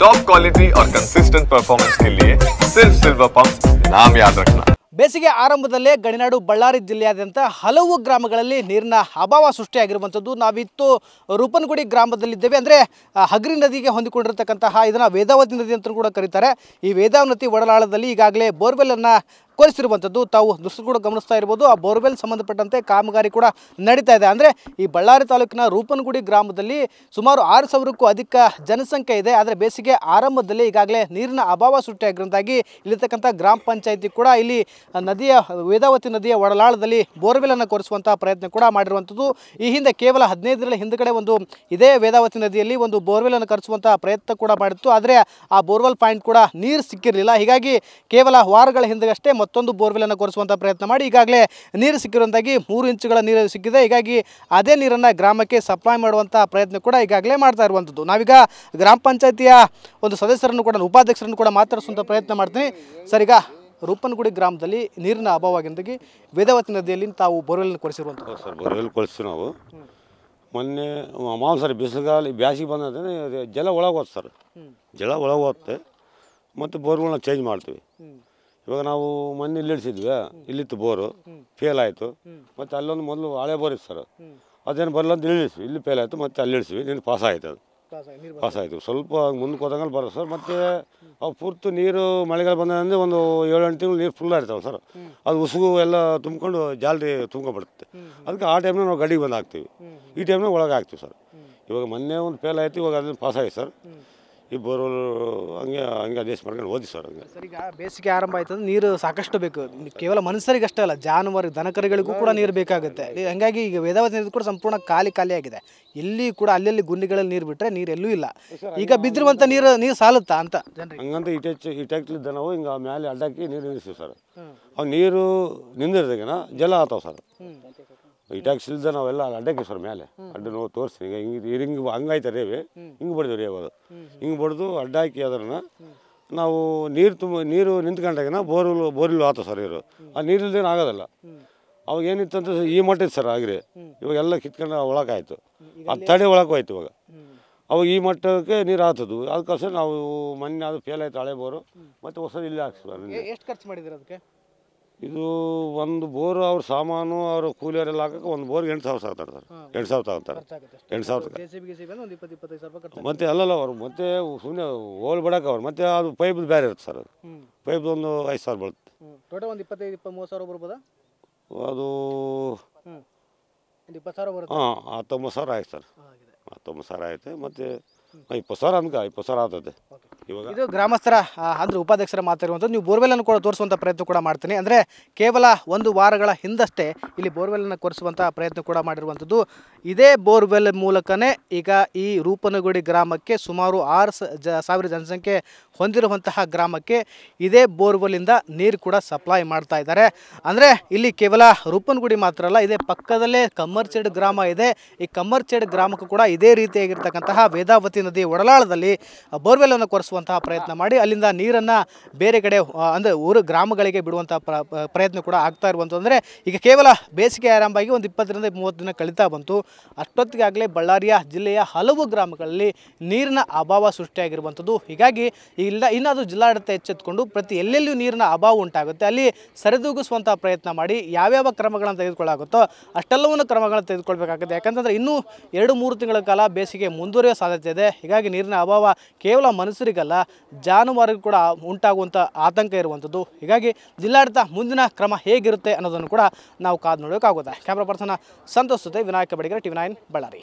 Top quality और consistent performance के लिए सिर्फ सिल्वर पंप नाम याद रखना। ಬೇಸಿಗೆ ಆರಂಭದಲ್ಲೇ ಗಡಿನಾಡು ಬಳ್ಳಾರಿ ಜಿಲ್ಲೆಯಾದ್ಯಂತ ಹಲವು ಗ್ರಾಮಗಳಲ್ಲಿ ನೀರಿನ ಅಭಾವ ಸೃಷ್ಟಿಯಾಗಿರುವಂಥದ್ದು. ನಾವಿತ್ತು ರೂಪನಗುಡಿ ಗ್ರಾಮದಲ್ಲಿದ್ದೇವೆ. ಅಂದರೆ ಹಗರಿ ನದಿಗೆ ಹೊಂದಿಕೊಂಡಿರತಕ್ಕಂತಹ ಇದನ್ನು ವೇದಾವತಿ ನದಿ ಅಂತ ಕೂಡ ಕರೀತಾರೆ. ಈ ವೇದಾವತಿ ಒಡಲಾಳದಲ್ಲಿ ಈಗಾಗಲೇ ಬೋರ್ವೆಲ್ಲನ್ನು ಕೊರೆಸಿರುವಂಥದ್ದು ತಾವು ದೃಶ್ಯ ಕೂಡ ಗಮನಿಸ್ತಾ ಇರ್ಬೋದು. ಆ ಬೋರ್ವೆಲ್ ಸಂಬಂಧಪಟ್ಟಂತೆ ಕಾಮಗಾರಿ ಕೂಡ ನಡೀತಾ ಇದೆ. ಅಂದರೆ ಈ ಬಳ್ಳಾರಿ ತಾಲೂಕಿನ ರೂಪನಗುಡಿ ಗ್ರಾಮದಲ್ಲಿ ಸುಮಾರು 6,000ಕ್ಕೂ ಅಧಿಕ ಜನಸಂಖ್ಯೆ ಇದೆ. ಆದರೆ ಬೇಸಿಗೆ ಆರಂಭದಲ್ಲಿ ಈಗಾಗಲೇ ನೀರಿನ ಅಭಾವ ಸೃಷ್ಟಿಯಾಗಿರುವುದಾಗಿ ಇಲ್ಲಿರ್ತಕ್ಕಂಥ ಗ್ರಾಮ ಪಂಚಾಯಿತಿ ಕೂಡ ಇಲ್ಲಿ ನದಿಯ ವೇದಾವತಿ ನದಿಯ ಒಡಲಾಳದಲ್ಲಿ ಬೋರ್ವೆಲನ್ನು ಕೊರೆಸುವಂತಹ ಪ್ರಯತ್ನ ಕೂಡ ಮಾಡಿರುವಂಥದ್ದು. ಈ ಹಿಂದೆ ಕೇವಲ 15 ದಿನಗಳ ಹಿಂದುಗಡೆ ಒಂದು ಇದೇ ವೇದಾವತಿ ನದಿಯಲ್ಲಿ ಒಂದು ಬೋರ್ವೆಲನ್ನು ಕೊರೆಸುವಂತಹ ಪ್ರಯತ್ನ ಕೂಡ ಮಾಡಿತ್ತು. ಆದರೆ ಆ ಬೋರ್ವೆಲ್ ಪಾಯಿಂಟ್ ಕೂಡ ನೀರು ಸಿಕ್ಕಿರಲಿಲ್ಲ. ಹೀಗಾಗಿ ಕೇವಲ ವಾರಗಳ ಹಿಂದೆಗಷ್ಟೇ ಮತ್ತೊಂದು ಬೋರ್ವೆಲನ್ನು ಕೊರೆಸುವಂಥ ಪ್ರಯತ್ನ ಮಾಡಿ ಈಗಾಗಲೇ ನೀರು ಸಿಕ್ಕಿರುವಂತಾಗಿ 3 ಇಂಚುಗಳ ನೀರು ಸಿಕ್ಕಿದೆ. ಹೀಗಾಗಿ ಅದೇ ನೀರನ್ನು ಗ್ರಾಮಕ್ಕೆ ಸಪ್ಲೈ ಮಾಡುವಂಥ ಪ್ರಯತ್ನ ಕೂಡ ಈಗಾಗಲೇ ಮಾಡ್ತಾ ಇರುವಂಥದ್ದು. ನಾವೀಗ ಗ್ರಾಮ ಪಂಚಾಯಿತಿಯ ಒಂದು ಸದಸ್ಯರನ್ನು ಕೂಡ ಉಪಾಧ್ಯಕ್ಷರನ್ನು ಕೂಡ ಮಾತಾಡಿಸುವಂಥ ಪ್ರಯತ್ನ ಮಾಡ್ತೀನಿ. ಸರ್, ಈಗ ರೂಪನಗುಡಿ ಗ್ರಾಮದಲ್ಲಿ ನೀರಿನ ಅಭಾವವಾಗಿಂದಾಗಿ ವೇದಾವತಿ ನದಿಯಲ್ಲಿ ತಾವು ಬೋರ್ವೆಲ್ ಕೊರೆಸಿರುವಂಥದ್ದು. ಸರ್, ಬೋರ್ವೆಲ್ ಕೊರೆಸಿ ನಾವು ಮೊನ್ನೆ ಸರ್ ಬ್ಯಾಸಿಗೆ ಬಂದರೆ ಜಲ ಒಳಗೆ ಹೋಗುತ್ತೆ ಸರ್. ಜಲ ಒಳಗೆ ಹೋಗುತ್ತೆ ಮತ್ತು ಬೋರ್ಗಳನ್ನ ಚೇಂಜ್ ಮಾಡ್ತೀವಿ. ಇವಾಗ ನಾವು ಮೊನ್ನೆ ಇಲ್ಲಿ ಇಳಿಸಿದ್ವಿ, ಇಲ್ಲಿತ್ತು ಬೋರು ಫೇಲ್ ಆಯಿತು. ಮತ್ತು ಅಲ್ಲೊಂದು ಮೊದಲು ಹಳೆ ಬೋರ್ ಇತ್ತು ಸರ್, ಅದೇನು ಬರಲ್ಲ ಅಂತ ಇಳಿಸಿವಿ. ಇಲ್ಲಿ ಫೇಲ್ ಆಯಿತು, ಮತ್ತು ಅಲ್ಲಿ ಇಳಿಸಿವಿ. ನೀನು ಪಾಸ್ ಆಯ್ತು, ಅದು ಪಾಸ್ ಆಯಿತು. ಸ್ವಲ್ಪ ಮುಂದಕ್ಕೆ ಹೋದಂಗಲ್ಲಿ ಬರೋದು ಸರ್. ಮತ್ತು ಅವು ಪೂರ್ತಿ ನೀರು ಮಳೆಗಾಲ ಬಂದರೆ ಒಂದು 7-8 ತಿಂಗಳು ನೀರು ಫುಲ್ ಇರ್ತಾವೆ ಸರ್. ಅದು ಉಸುಗು ಎಲ್ಲ ತುಂಬ್ಕೊಂಡು ಜಾಲರಿ ತುಂಬ್ಕೊಂಡ್ಬಿಡುತ್ತೆ. ಅದಕ್ಕೆ ಆ ಟೈಮ್ನಾಗ ನಾವು ಗಡಿಗೆ ಬಂದು ಹಾಕ್ತೀವಿ. ಈ ಟೈಮ್ನಾಗ ಒಳಗೆ ಹಾಕ್ತೀವಿ ಸರ್. ಇವಾಗ ಮೊನ್ನೆ ಒಂದು ಫೇಲ್ ಆಯಿತು, ಇವಾಗ ಅದನ್ನು ಪಾಸ್ ಆಯ್ತು ಸರ್. ಈ ಬೋರ್ವೆಲ್ ಹಂಗೆ ಅಡ್ಜಸ್ಟ್ ಮಾಡ್ಕೊಂಡು ಓದಿ ಸರ್. ಹಂಗೆ ಸರ್, ಈಗ ಬೇಸಿಗೆ ಆರಂಭ ಆಯ್ತು ಅಂದ್ರೆ ನೀರು ಸಾಕಷ್ಟು ಬೇಕು. ಕೇವಲ ಮನುಷ್ಯರಿಗೆ ಅಷ್ಟೇ ಅಲ್ಲ, ಜಾನುವಾರು ದನಕರುಗಳಿಗೂ ಕೂಡ ನೀರು ಬೇಕಾಗುತ್ತೆ. ಹಂಗಾಗಿ ಈಗ ವೇದಾವತಿ ನದಿ ಕೂಡ ಸಂಪೂರ್ಣ ಖಾಲಿ ಆಗಿದೆ. ಎಲ್ಲಿ ಕೂಡ ಅಲ್ಲಲ್ಲಿ ಗುಂಡಿಗಳಲ್ಲಿ ನೀರು ಬಿಟ್ಟರೆ ನೀರು ಎಲ್ಲೂ ಇಲ್ಲ. ಈಗ ಬಿದ್ದಿರುವಂಥ ನೀರು ಸಾಲುತ್ತಾ ಅಂತ ಹಂಗಂತ ಇಟ್ಟಾಕ್ಲಿದ್ದ ನಾವು ಹಿಂಗೆ ಮೇಲೆ ಅಡ್ಡಾಕಿ ನೀರು ನಿಲ್ಲಿಸ್ತೀವಿ ಸರ್. ಅವು ನೀರು ನಿಂದಿರ್ದಾಗನ ಜಲ ಆತಾವ ಸರ್. ಇಟಾಕ್ಸಿಲ್ದ ನಾವೆಲ್ಲ ಅಡ್ಡಾಕಿ ಸರ್ ಮೇಲೆ ಅಡ್ಡ ನೋವು ತೋರಿಸಿ ಹಿಂಗೆ ಹಂಗಾಯ್ತು ರೇವೆ ಹಿಂಗೆ ಬಡ್ದು ರೇವ್ ಅದು ಹಿಂಗೆ ಬಡ್ದು ಅಡ್ಡಾಕಿ ಅದನ್ನು ನಾವು ನೀರು ನಿಂತ್ಕೊಂಡಾಗನ ಬೋರಿಲ್ ಆತ ಸರ್. ನೀರು ಆ ನೀರಿಲ್ದೇನು ಆಗೋದಲ್ಲ. ಅವಾಗ ಏನಿತ್ತು ಅಂತ ಈ ಮಟ್ಟ ಇತ್ತು ಸರ್. ಆಗ್ರಿ ಇವಾಗೆಲ್ಲ ಕಿತ್ಕೊಂಡು ಒಳಗಾಯ್ತು, ಅದು ತಡೆ ಒಳಗೆ ಹೋಯ್ತು. ಇವಾಗ ಅವಾಗ ಈ ಮಟ್ಟಕ್ಕೆ ನೀರು ಆಗ್ತದ್ದು. ಅದಕ್ಕೋಸ್ಕರ ನಾವು ಮೊನ್ನೆ ಅದು ಫೇಲ್ ಆಯ್ತು ಹಳೆ ಬೋರು, ಮತ್ತು ಹೊಸದು ಇಲ್ಲೇ ಹಾಕ್ಸ್ಬಾರ್ದು. ಎಷ್ಟು ಖರ್ಚು ಮಾಡಿದ್ರು ಅದಕ್ಕೆ? ಇದು ಒಂದು ಬೋರು ಅವ್ರ ಸಾಮಾನು ಅವ್ರ ಕೂಲಿಯವರೆಲ್ಲ ಹಾಕಕ್ಕೆ ಒಂದು ಬೋರ್ಗೆ 8,000 ತಗೊಳ್ತಾರೆ ಸರ್. 8,000 ತಗೊಳ್ತಾರೆ. 8,000 ಮತ್ತೆ ಅಲ್ಲಲ್ಲ ಅವ್ರು ಮತ್ತೆ ಸುಮ್ಮನೆ ಹೋಲ್ ಬಿಡಕ್ಕೆ ಅವ್ರು ಮತ್ತೆ ಅದು ಪೈಪ್ ಬೇರೆ ಇರುತ್ತೆ ಸರ್. ಅದು ಪೈಪ್ ಒಂದು 5,000 ಬೀಳುತ್ತೆ. ಟೋಟಲ್ ಒಂದು 25-30 ಸಾವಿರ ಬರ್ಬೋದಾ? ಅದು 20,000 ಬರುತ್ತೆ. 19,000 ಆಯ್ತು ಸರ್. 19,000 ಆಯ್ತು. ಮತ್ತು 20,000 ಅನ್ಕ 20,000 ಆಗ್ತದೆ. ಇದು ಗ್ರಾಮಸ್ಥರ ಅಂದ್ರೆ ಉಪಾಧ್ಯಕ್ಷರ ಮಾತಾಡುವಂಥದ್ದು. ನೀವು ಬೋರ್ವೆಲ್ಲನ್ನು ಕೂಡ ತೋರಿಸುವಂಥ ಪ್ರಯತ್ನ ಕೂಡ ಮಾಡ್ತೀನಿ. ಅಂದರೆ ಕೇವಲ 1 ವಾರಗಳ ಹಿಂದಷ್ಟೇ ಇಲ್ಲಿ ಬೋರ್ವೆಲ್ಲನ್ನು ಕೊರೆಸುವಂಥ ಪ್ರಯತ್ನ ಕೂಡ ಮಾಡಿರುವಂಥದ್ದು. ಇದೇ ಬೋರ್ವೆಲ್ ಮೂಲಕನೇ ಈಗ ಈ ರೂಪನಗುಡಿ ಗ್ರಾಮಕ್ಕೆ ಸುಮಾರು 6,000 ಜನಸಂಖ್ಯೆ ಹೊಂದಿರುವಂತಹ ಗ್ರಾಮಕ್ಕೆ ಇದೇ ಬೋರ್ವೆಲ್ಲಿಂದ ನೀರು ಕೂಡ ಸಪ್ಲೈ ಮಾಡ್ತಾ ಇದ್ದಾರೆ. ಅಂದರೆ ಇಲ್ಲಿ ಕೇವಲ ರೂಪನಗುಡಿ ಮಾತ್ರ ಅಲ್ಲ, ಇದೇ ಪಕ್ಕದಲ್ಲೇ ಕಮ್ಮರ್ಚೇಡ್ ಗ್ರಾಮ ಇದೆ. ಈ ಕಮ್ಮರ್ಚೇಡ್ ಗ್ರಾಮಕ್ಕೂ ಕೂಡ ಇದೇ ರೀತಿಯಾಗಿರ್ತಕ್ಕಂತಹ ವೇದಾವತಿ ನದಿ ಒಡಲಾಳದಲ್ಲಿ ಬೋರ್ವೆಲ್ಲನ್ನು ಕೊರೆಸುವಂತಹ ಪ್ರಯತ್ನ ಮಾಡಿ ಅಲ್ಲಿಂದ ನೀರನ್ನು ಬೇರೆ ಕಡೆ ಅಂದರೆ ಗ್ರಾಮಗಳಿಗೆ ಬಿಡುವಂತಹ ಪ್ರಯತ್ನ ಕೂಡ ಆಗ್ತಾ ಇರುವಂಥದ್ದು. ಅಂದರೆ ಈಗ ಕೇವಲ ಬೇಸಿಗೆ ಆರಂಭ ಆಗಿ ಒಂದು 20-30 ದಿನ ಕಳೀತಾ ಬಂತು. ಅಷ್ಟೊತ್ತಿಗಾಗಲೇ ಬಳ್ಳಾರಿಯ ಜಿಲ್ಲೆಯ ಹಲವು ಗ್ರಾಮಗಳಲ್ಲಿ ನೀರಿನ ಅಭಾವ ಸೃಷ್ಟಿಯಾಗಿರುವಂಥದ್ದು. ಹೀಗಾಗಿ ಇನ್ನಾದರೂ ಜಿಲ್ಲಾಡಳಿತ ಎಚ್ಚೆತ್ತುಕೊಂಡು ಪ್ರತಿ ಎಲ್ಲೆಲ್ಲಿಯೂ ನೀರಿನ ಅಭಾವ ಉಂಟಾಗುತ್ತೆ ಅಲ್ಲಿ ಸರಿದೂಗಿಸುವಂಥ ಪ್ರಯತ್ನ ಮಾಡಿ ಯಾವ್ಯಾವ ಕ್ರಮಗಳನ್ನು ತೆಗೆದುಕೊಳ್ಳಾಗುತ್ತೋ ಅಷ್ಟೆಲ್ಲವನ್ನು ಕ್ರಮಗಳನ್ನು ತೆಗೆದುಕೊಳ್ಬೇಕಾಗುತ್ತೆ. ಯಾಕಂತಂದರೆ ಇನ್ನೂ 2-3 ತಿಂಗಳ ಕಾಲ ಬೇಸಿಗೆ ಮುಂದುವರಿಯುವ ಸಾಧ್ಯತೆ ಇದೆ. ಹೀಗಾಗಿ ನೀರಿನ ಅಭಾವ ಕೇವಲ ಮನುಷ್ಯರಿಗಲ್ಲ, ಜಾನುವಾರಿಗೂ ಕೂಡ ಉಂಟಾಗುವಂಥ ಆತಂಕ ಇರುವಂಥದ್ದು. ಹೀಗಾಗಿ ಜಿಲ್ಲಾಡಳಿತ ಮುಂದಿನ ಕ್ರಮ ಹೇಗಿರುತ್ತೆ ಅನ್ನೋದನ್ನು ಕೂಡ ನಾವು ಕಾದು ನೋಡಬೇಕಾಗುತ್ತೆ. ಕ್ಯಾಮ್ರಾ ಪರ್ಸನ್ ಸಂತೋಷ್ ಜೊತೆ ವಿನಾಯಕ ಬಡಿಗೇರ, TV9 ಬಳ್ಳಾರಿ.